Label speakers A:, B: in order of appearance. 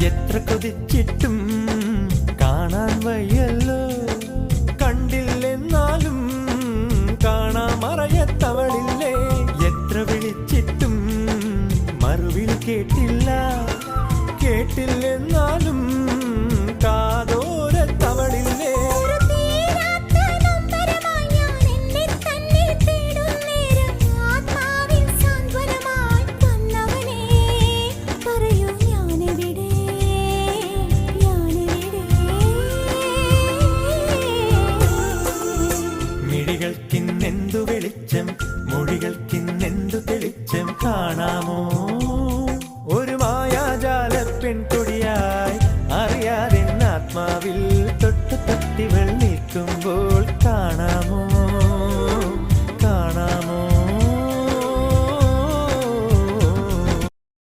A: എത്ര കൊതിച്ചിട്ടും കാണാൻ വയ്യല്ലോ, കണ്ടില്ലെന്നാലും കാണാമറയത്തവളില്ലേ. എത്ര വിളിച്ചിട്ടും മറുവിൽ കേട്ടില്ല, കേട്ടില്ലെന്നാലും കാതോരത്തവളില്ലേ. മിഴികൾക്കിന്നെന്തു വെളിച്ചം, മൊഴികൾക്കിന്നെന്തു തെളിച്ചം കാണാമോ ഒരു മായാജാല പെൺകുട്ടി.